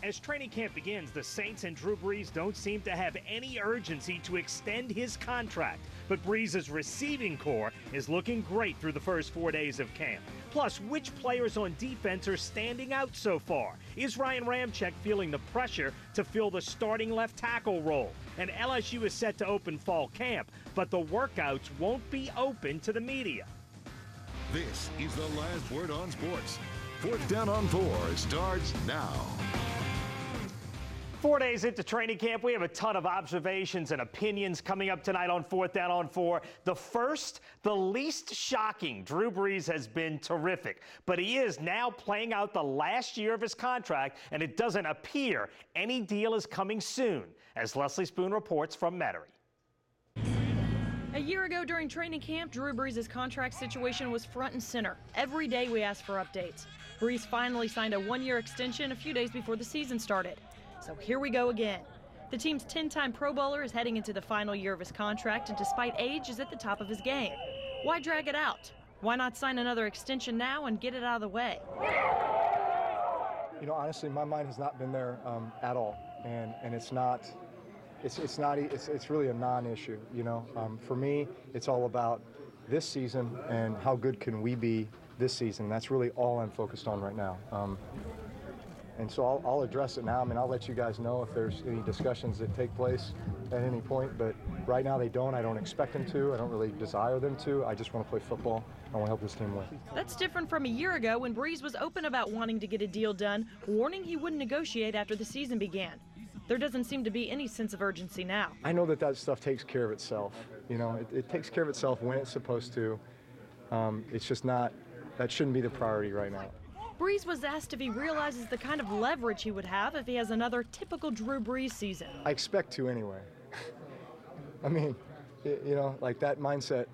As training camp begins, the Saints and Drew Brees don't seem to have any urgency to extend his contract. But Brees' receiving core is looking great through the first 4 days of camp. Plus, which players on defense are standing out so far? Is Ryan Ramczyk feeling the pressure to fill the starting left tackle role? And LSU is set to open fall camp, but the workouts won't be open to the media. This is the last word on sports. Fourth Down on 4 starts now. 4 days into training camp, we have a ton of observations and opinions coming up tonight on Fourth Down on 4. The first, the least shocking, Drew Brees has been terrific, but he is now playing out the last year of his contract, and it doesn't appear any deal is coming soon, as Leslie Spoon reports from Metairie. A year ago during training camp, Drew Brees' contract situation was front and center. Every day we asked for updates. Brees finally signed a one-year extension a few days before the season started. So here we go again. The team's 10-time Pro Bowler is heading into the final year of his contract, and despite age, is at the top of his game. Why drag it out? Why not sign another extension now and get it out of the way? You know, honestly, my mind has not been there at all, and it's really a non-issue. You know, for me, it's all about this season and how good can we be this season. That's really all I'm focused on right now. And so I'll address it now. I mean, I'll let you guys know if there's any discussions that take place at any point, but right now they don't. I don't expect them to. I don't really desire them to. I just want to play football. I want to help this team win. That's different from a year ago when Brees was open about wanting to get a deal done, warning he wouldn't negotiate after the season began. There doesn't seem to be any sense of urgency now. I know that stuff takes care of itself. You know, it takes care of itself when it's supposed to. It's just not, that shouldn't be the priority right now. Brees was asked if he realizes the kind of leverage he would have if he has another typical Drew Brees season. I expect to anyway. I mean, you know, like that mindset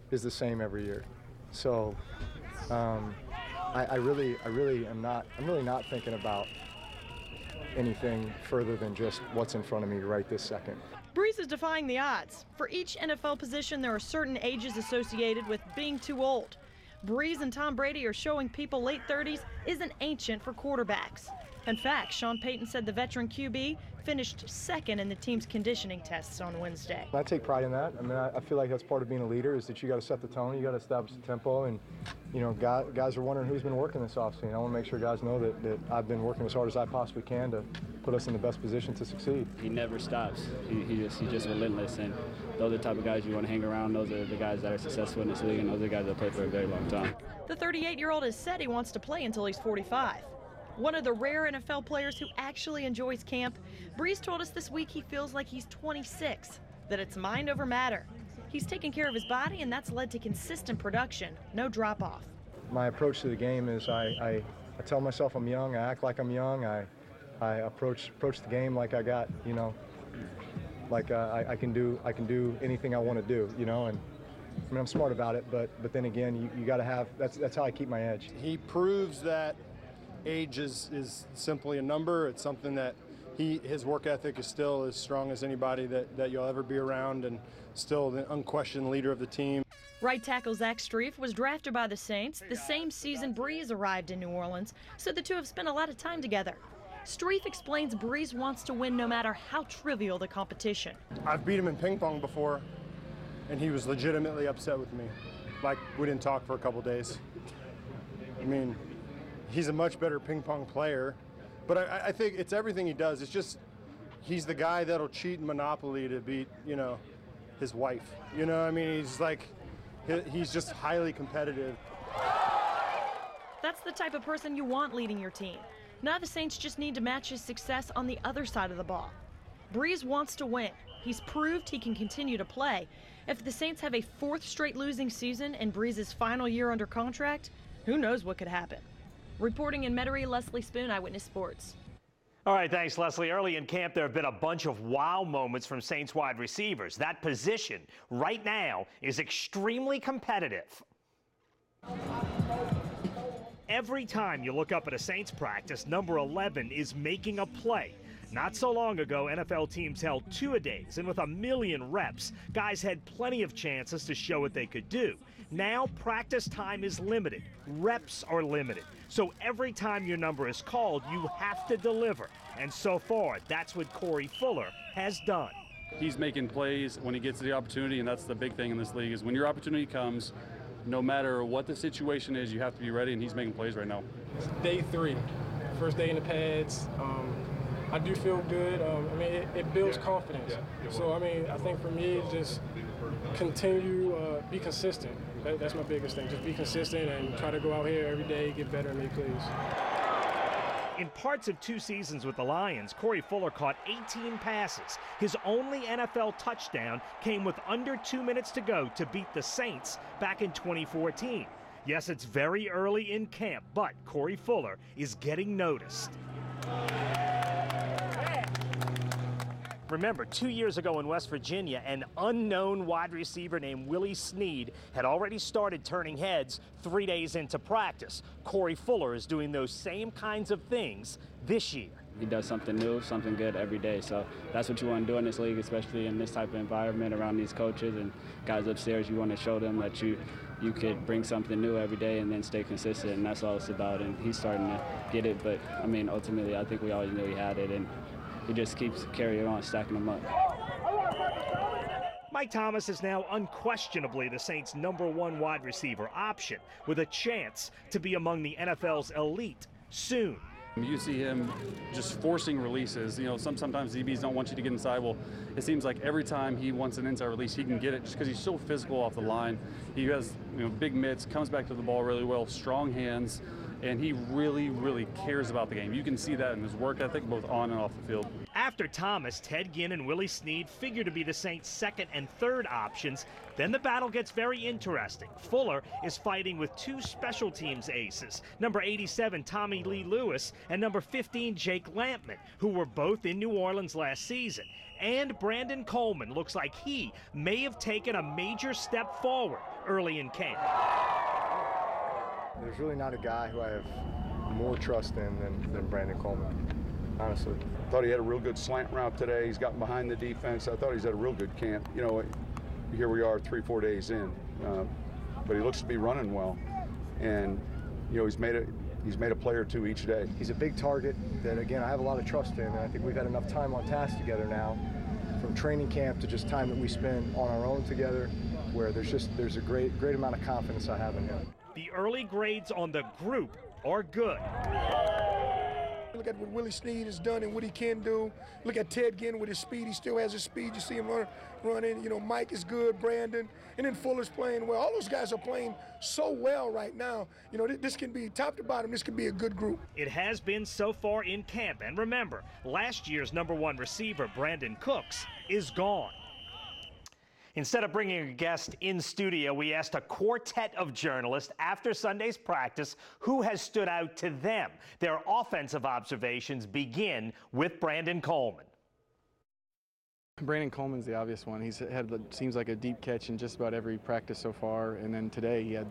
is the same every year. So I really am not, I'm really not thinking about anything further than just what's in front of me right this second. Brees is defying the odds. For each NFL position, there are certain ages associated with being too old. Brees and Tom Brady are showing people late 30s isn't ancient for quarterbacks. In fact, Sean Payton said the veteran QB finished second in the team's conditioning tests on Wednesday. I take pride in that. I mean, I feel like that's part of being a leader, is that you got to set the tone, you got to establish the tempo, and you know, guys are wondering who's been working this offseason. I want to make sure guys know that I've been working as hard as I possibly can to put us in the best position to succeed. He never stops. He's just relentless, and those are the type of guys you want to hang around. Those are the guys that are successful in this league, and those are the guys that play for a very long time. The 38-year-old has said he wants to play until he's 45. One of the rare NFL players who actually enjoys camp, Brees told us this week he feels like he's 26, that it's mind over matter. He's taken care of his body, and that's led to consistent production, no drop-off. My approach to the game is I tell myself I'm young, I act like I'm young, I approach the game like I got, you know, like I can do anything I want to do, you know, and I mean, I'm smart about it, but then again, you got to have, that's how I keep my edge. He proves that age is simply a number. It's something that his work ethic is still as strong as anybody that you'll ever be around, and still the unquestioned leader of the team. Right tackle Zach Strief was drafted by the Saints the same season Brees arrived in New Orleans, so the two have spent a lot of time together. Strief explains Brees wants to win no matter how trivial the competition. I've beat him in ping pong before, and he was legitimately upset with me. Like, we didn't talk for a couple days. I mean, he's a much better ping pong player, but I think it's everything he does. It's just, he's the guy that'll cheat in Monopoly to beat, you know, his wife. You know, I mean, he's just highly competitive. That's the type of person you want leading your team. Now the Saints just need to match his success on the other side of the ball. Brees wants to win. He's proved he can continue to play. If the Saints have a fourth straight losing season in Brees' final year under contract, who knows what could happen. Reporting in Metairie, Leslie Spoon, Eyewitness Sports. All right, thanks, Leslie. Early in camp, there have been a bunch of wow moments from Saints wide receivers. That position right now is extremely competitive. Every time you look up at a Saints practice, number 11 is making a play. Not so long ago, NFL teams held two-a-days, and with 1 million reps, guys had plenty of chances to show what they could do. Now, practice time is limited. Reps are limited. So every time your number is called, you have to deliver. And so far, that's what Corey Fuller has done. He's making plays when he gets the opportunity, and that's the big thing in this league is when your opportunity comes, no matter what the situation is, you have to be ready, and he's making plays right now. It's day 3, first day in the pads. I do feel good. It builds confidence. So, I think for me, it's just continue, be consistent. That's my biggest thing. Just be consistent and try to go out here every day, get better, and make plays. In parts of 2 seasons with the Lions, Corey Fuller caught 18 passes. His only NFL touchdown came with under 2 minutes to go to beat the Saints back in 2014. Yes, it's very early in camp, but Corey Fuller is getting noticed. Remember, 2 years ago in West Virginia, an unknown wide receiver named Willie Snead had already started turning heads 3 days into practice. Corey Fuller is doing those same kinds of things this year. He does something new, something good every day. So that's what you want to do in this league, especially in this type of environment around these coaches and guys upstairs. You want to show them that you could bring something new every day and then stay consistent, and that's all it's about. And he's starting to get it, but ultimately, I think we always knew he had it, and he just keeps carrying on, stacking them up. Mike Thomas is now unquestionably the Saints' #1 wide receiver option, with a chance to be among the NFL's elite soon. You see him just forcing releases. Sometimes DBs don't want you to get inside. Well, it seems like every time he wants an inside release, he can get it just because he's so physical off the line. He has big mitts, comes back to the ball really well, strong hands, and he really, really cares about the game. You can see that in his work ethic, both on and off the field. After Thomas, Ted Ginn and Willie Snead figure to be the Saints' second and third options. Then the battle gets very interesting. Fuller is fighting with 2 special teams aces, number 87 Tommy Lee Lewis and number 15 Jake Lampman, who were both in New Orleans last season. And Brandon Coleman looks like he may have taken a major step forward early in camp. There's really not a guy who I have more trust in than Brandon Coleman, honestly. Thought he had a real good slant route today. He's gotten behind the defense. I thought he's had a real good camp. Here we are 3-4 days in, but he looks to be running well. And, he's made a play or 2 each day. He's a big target that, again, I have a lot of trust in, and I think we've had enough time on task together now, from training camp to just time that we spend on our own together, where there's a great amount of confidence I have in him. The early grades on the group are good. Look at what Willie Snead has done and what he can do. Look at Ted Ginn with his speed. He still has his speed. You see him running. Mike is good, Brandon. And then Fuller's playing well. All those guys are playing so well right now. This can be top to bottom. This can be a good group. It has been so far in camp. And remember, last year's #1 receiver, Brandon Cooks, is gone. Instead of bringing a guest in studio, we asked a quartet of journalists after Sunday's practice who has stood out to them. Their offensive observations begin with Brandon Coleman. Brandon Coleman's the obvious one. He's had seems like a deep catch in just about every practice so far, and then today he had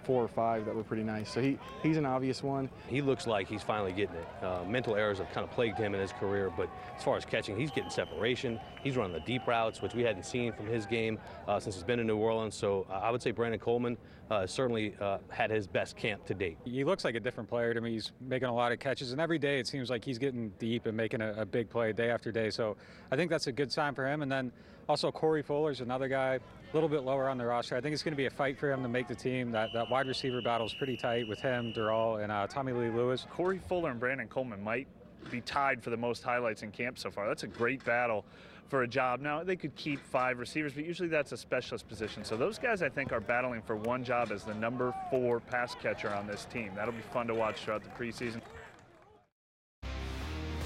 4 or 5 that were pretty nice. So he's an obvious one. He looks like he's finally getting it. Mental errors have kind of plagued him in his career, but as far as catching, he's getting separation. He's running the deep routes, which we hadn't seen from his game since he's been in New Orleans. So I would say Brandon Coleman certainly had his best camp to date. He looks like a different player to me. He's making a lot of catches, and every day it seems like he's getting deep and making a big play day after day. So I think that's a good sign for him. And then also Corey Fuller's another guy, a little bit lower on the roster. I think it's going to be a fight for him to make the team. That wide receiver battle is pretty tight with him, Durrell, and Tommy Lee Lewis. Corey Fuller and Brandon Coleman might be tied for the most highlights in camp so far. That's a great battle for a job. Now, they could keep 5 receivers, but usually that's a specialist position. So those guys, I think, are battling for one job as the #4 pass catcher on this team. That'll be fun to watch throughout the preseason.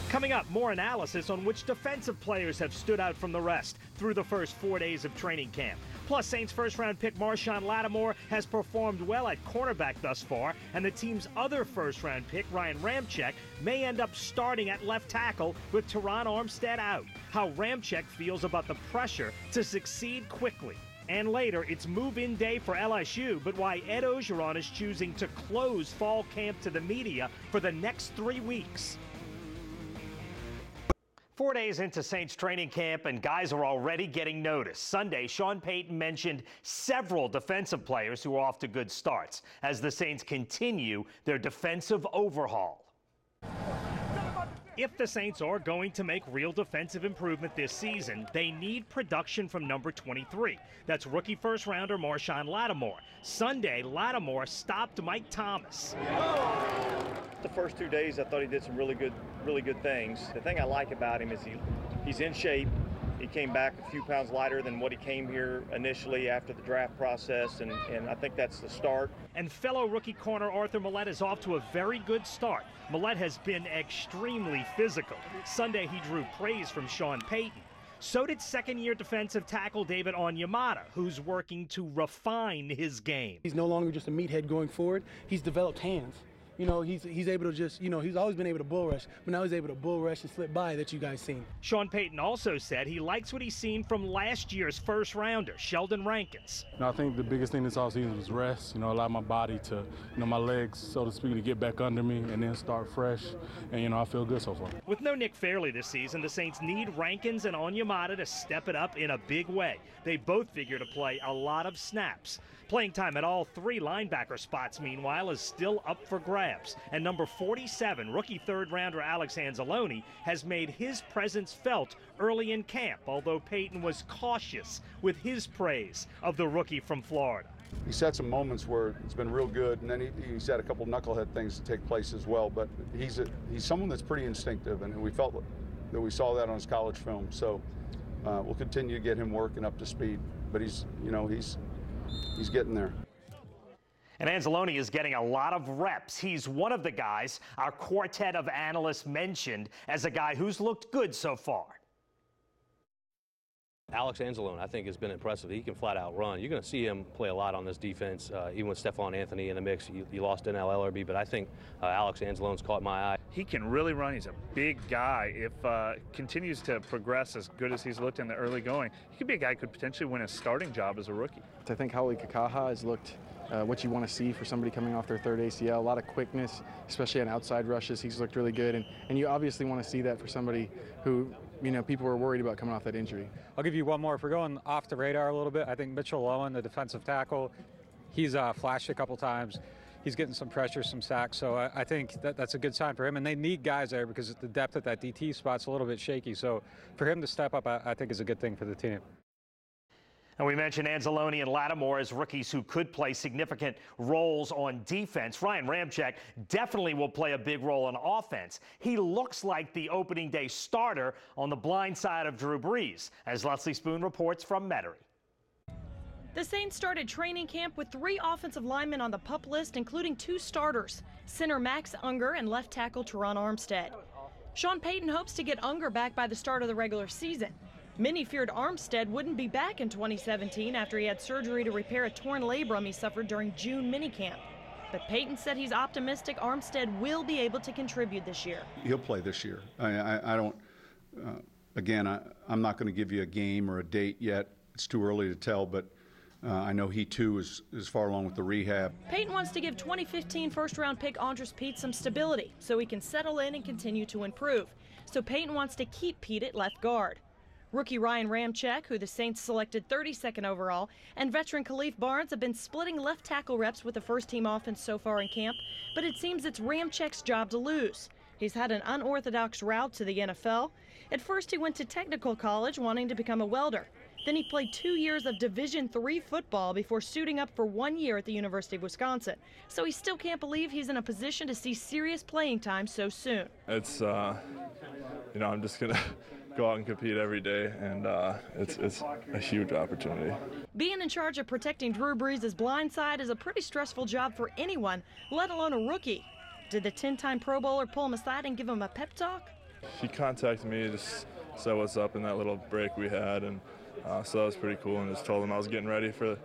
Coming up, more analysis on which defensive players have stood out from the rest through the first 4 days of training camp. Plus, Saints first-round pick Marshawn Lattimore has performed well at cornerback thus far, and the team's other first-round pick, Ryan Ramczyk, may end up starting at left tackle with Teron Armstead out. How Ramczyk feels about the pressure to succeed quickly. And later, it's move-in day for LSU, but why Ed Orgeron is choosing to close fall camp to the media for the next 3 weeks. 4 days into Saints training camp, and guys are already getting noticed. Sunday, Sean Payton mentioned several defensive players who are off to good starts as the Saints continue their defensive overhaul. If the Saints are going to make real defensive improvement this season, they need production from number 23. That's rookie first-rounder Marshon Lattimore. Sunday, Lattimore stopped Mike Thomas. The first 2 days, I thought he did some really good things. The thing I like about him is he's in shape. He came back a few pounds lighter than what he came here initially after the draft process, and I think that's the start. And fellow rookie corner Arthur Millette is off to a very good start. Millette has been extremely physical. Sunday, he drew praise from Sean Payton. So did second-year defensive tackle David Onyemata, who's working to refine his game. He's no longer just a meathead going forward. He's developed hands. You know, he's able to just, he's always been able to bull rush, but now he's able to bull rush and slip by that you guys seen. Sean Payton also said he likes what he's seen from last year's first-rounder, Sheldon Rankins. I think the biggest thing this offseason was rest, allow my body to, my legs, so to speak, to get back under me and then start fresh, and, I feel good so far. With no Nick Fairley this season, the Saints need Rankins and Onyemata to step it up in a big way. They both figure to play a lot of snaps. Playing time at all three linebacker spots, meanwhile, is still up for grabs. And number 47, rookie third-rounder Alex Anzalone, has made his presence felt early in camp, although Payton was cautious with his praise of the rookie from Florida. He's had some moments where it's been real good, and then he's had a couple knucklehead things to take place as well. But he's someone that's pretty instinctive, and we felt that we saw that on his college film. So we'll continue to get him working up to speed. But he's getting there. And Anzalone is getting a lot of reps. He's one of the guys our quartet of analysts mentioned as a guy who's looked good so far. Alex Anzalone, I think, has been impressive. He can flat out run. You're going to see him play a lot on this defense, even with Stephon Anthony in the mix. You lost NL Ellerby, but I think Alex Anzalone's caught my eye. He can really run. He's a big guy. If continues to progress as good as he's looked in the early going, he could be a guy who could potentially win a starting job as a rookie. I think Hau'oli Kakaha has looked what you want to see for somebody coming off their third ACL. A lot of quickness, especially on outside rushes. He's looked really good, and you obviously want to see that for somebody who, people were worried about coming off that injury. I'll give you one more. If we're going off the radar a little bit, I think Mitchell Lowen, the defensive tackle, he's flashed a couple times. He's getting some pressure, some sacks, so I think that's a good sign for him. And they need guys there because the depth at that DT spot's a little bit shaky. So for him to step up, I think is a good thing for the team. And we mentioned Anzalone and Lattimore as rookies who could play significant roles on defense. Ryan Ramczyk definitely will play a big role on offense. He looks like the opening day starter on the blind side of Drew Brees, as Leslie Spoon reports from Metairie. The Saints started training camp with 3 offensive linemen on the PUP list, including 2 starters, center Max Unger and left tackle Teron Armstead. Sean Payton hopes to get Unger back by the start of the regular season. Many feared Armstead wouldn't be back in 2017 after he had surgery to repair a torn labrum he suffered during June minicamp. But Payton said he's optimistic Armstead will be able to contribute this year. He'll play this year. I don't, again, I'm not going to give you a game or a date yet. It's too early to tell, but I know he too is far along with the rehab. Payton wants to give 2015 first-round pick Andres Pete some stability so he can settle in and continue to improve. So Payton wants to keep Pete at left guard. Rookie Ryan Ramczyk, who the Saints selected 32nd overall, and veteran Khalif Barnes have been splitting left tackle reps with the first-team offense so far in camp, but it seems it's Ramczyk's job to lose. He's had an unorthodox route to the NFL. At first, he went to technical college wanting to become a welder. Then he played 2 years of Division III football before suiting up for 1 year at the University of Wisconsin. So he still can't believe he's in a position to see serious playing time so soon. It's, I'm just going to go out and compete every day, and it's a huge opportunity. Being in charge of protecting Drew Brees' blind side is a pretty stressful job for anyone, let alone a rookie. Did the 10-time Pro Bowler pull him aside and give him a pep talk? He contacted me, just said what's up in that little break we had, and so that was pretty cool, and just told him I was getting ready for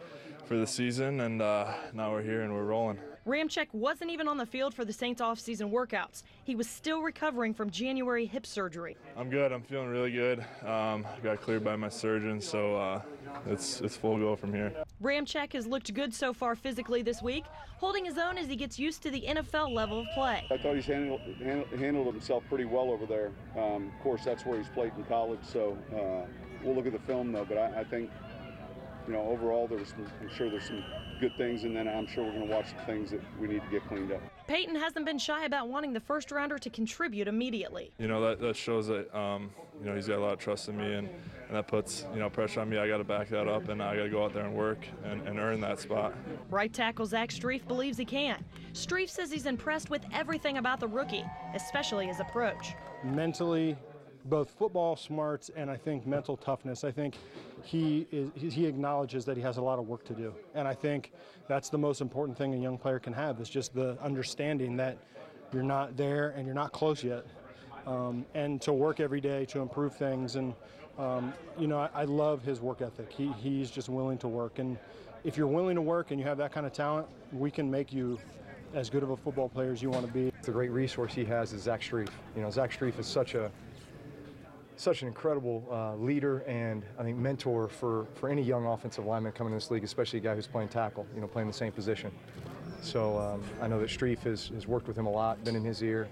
the season, and now we're here and we're rolling. Ramczyk wasn't even on the field for the Saints off-season workouts. He was still recovering from January hip surgery. I'm good. I'm feeling really good. Got cleared by my surgeon, so it's full go from here. Ramczyk has looked good so far physically this week, holding his own as he gets used to the NFL level of play. I thought he's handled himself pretty well over there. Of course, that's where he's played in college, so we'll look at the film, though. But I think, overall, I'm sure there's some good things, and then I'm sure we're going to watch some things that we need to get cleaned up. Peyton hasn't been shy about wanting the first-rounder to contribute immediately. That shows that, he's got a lot of trust in me, and that puts, pressure on me. I got to back that up, and I got to go out there and work and earn that spot. Right tackle Zach Strief believes he can. Strief says he's impressed with everything about the rookie, especially his approach. Mentally, both football smarts and I think mental toughness. I think he acknowledges that he has a lot of work to do, and I think that's the most important thing a young player can have, is just the understanding that you're not there and you're not close yet, and to work every day to improve things. And I love his work ethic. He's just willing to work, and if you're willing to work and you have that kind of talent, we can make you as good of a football player as you want to be. It's a great resource he has is Zach Strief. Zach Strief is such an incredible leader and I think mentor for any young offensive lineman coming in this league, especially a guy who's playing tackle, playing the same position. So I know that Strief has worked with him a lot, been in his ear,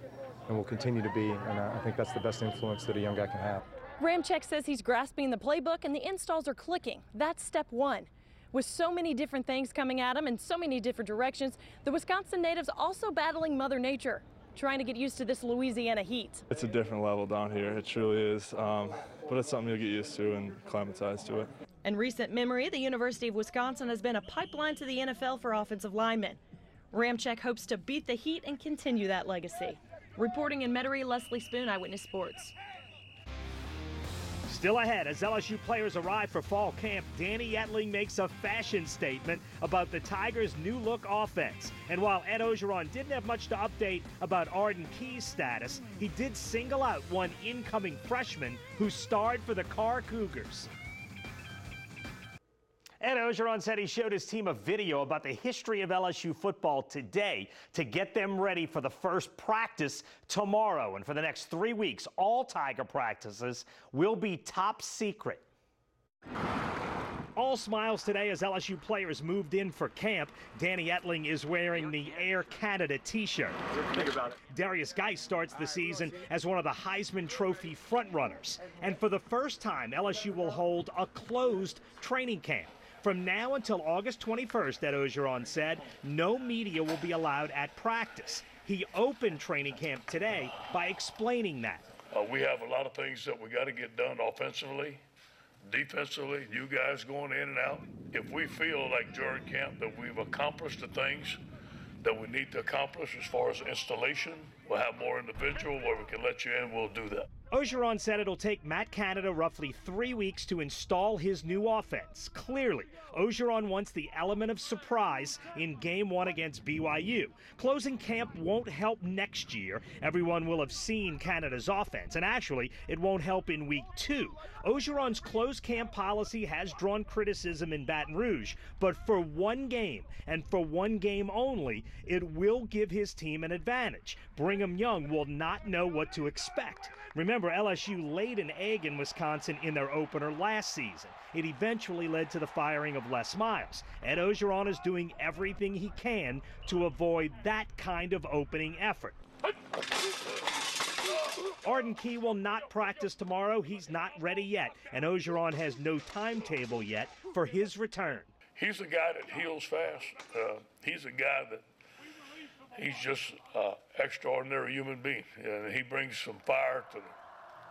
and will continue to be, and I think that's the best influence that a young guy can have. Ramczyk says he's grasping the playbook and the installs are clicking. That's step one. With so many different things coming at him in so many different directions, the Wisconsin native's also battling Mother Nature, trying to get used to this Louisiana heat. It's a different level down here, it truly is, but it's something you'll get used to and acclimatize to it. In recent memory, the University of Wisconsin has been a pipeline to the NFL for offensive linemen. Ramczyk hopes to beat the heat and continue that legacy. Reporting in Metairie, Leslie Spoon, Eyewitness Sports. Still ahead, as LSU players arrive for fall camp, Danny Etling makes a fashion statement about the Tigers' new look offense. And while Ed Ogeron didn't have much to update about Arden Key's status, he did single out one incoming freshman who starred for the Carr Cougars. Ed Ogeron said he showed his team a video about the history of LSU football today to get them ready for the first practice tomorrow. And for the next 3 weeks, all Tiger practices will be top secret. All smiles today as LSU players moved in for camp. Danny Etling is wearing the Air Canada t-shirt. Think about it. Darius Geis starts the season as one of the Heisman Trophy frontrunners. And for the first time, LSU will hold a closed training camp. From now until August 21st, Ed Ogeron said, no media will be allowed at practice. He opened training camp today by explaining that. We have a lot of things that we got to get done offensively, defensively, you guys going in and out. If we feel like during camp that we've accomplished the things that we need to accomplish as far as installation, we'll have more individual where we can let you in, we'll do that. Ogeron said it'll take Matt Canada roughly 3 weeks to install his new offense. Clearly, Ogeron wants the element of surprise in Game 1 against BYU. Closing camp won't help next year. Everyone will have seen Canada's offense, and actually, it won't help in Week 2. Ogeron's closed camp policy has drawn criticism in Baton Rouge, but for one game, and for one game only, it will give his team an advantage. Brigham Young will not know what to expect. Remember, LSU laid an egg in Wisconsin in their opener last season. It eventually led to the firing of Les Miles. Ed Ogeron is doing everything he can to avoid that kind of opening effort. Arden Key will not practice tomorrow. He's not ready yet, and Ogeron has no timetable yet for his return. He's a guy that heals fast. He's a guy that he's just an extraordinary human being, and he brings some fire to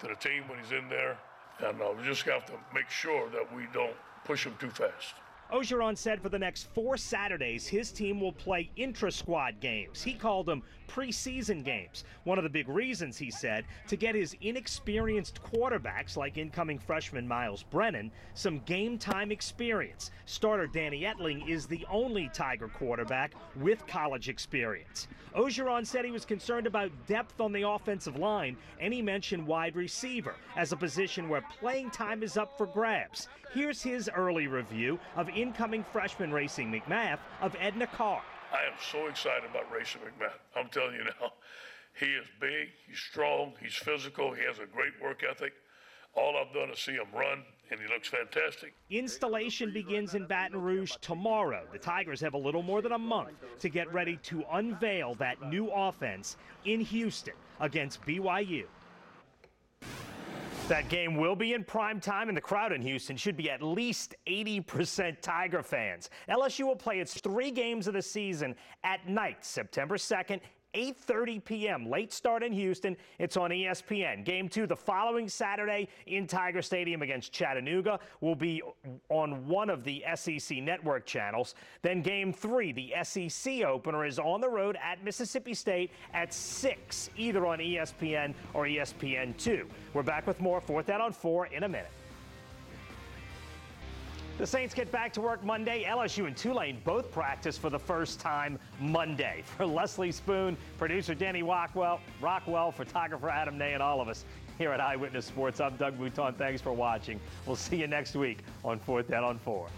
the team when he's in there, and we just have to make sure that we don't push him too fast. Ogeron said for the next 4 Saturdays, his team will play intra-squad games. He called them preseason games. One of the big reasons, he said, to get his inexperienced quarterbacks, like incoming freshman Miles Brennan, some game-time experience. Starter Danny Etling is the only Tiger quarterback with college experience. Ogeron said he was concerned about depth on the offensive line, and he mentioned wide receiver as a position where playing time is up for grabs. Here's his early review of incoming freshman Racing McMath of Edna Carr. I am so excited about Racing McMahon. I'm telling you now, he is big, he's strong, he's physical, he has a great work ethic. All I've done is see him run, and he looks fantastic. Installation begins in Baton Rouge tomorrow. The Tigers have a little more than a month to get ready to unveil that new offense in Houston against BYU. That game will be in prime time, and the crowd in Houston should be at least 80% Tiger fans. LSU will play its 3 games of the season at night, September 2nd, 8:30 p.m. Late start in Houston. It's on ESPN. Game 2 the following Saturday in Tiger Stadium against Chattanooga will be on one of the SEC network channels. Then Game 3, the SEC opener, is on the road at Mississippi State at 6, either on ESPN or ESPN2. We're back with more 4th Down on 4 in a minute. The Saints get back to work Monday. LSU and Tulane both practice for the first time Monday. For Leslie Spoon, producer Danny Rockwell, photographer Adam Nay, and all of us here at Eyewitness Sports, I'm Doug Mouton. Thanks for watching. We'll see you next week on 4th Down on 4.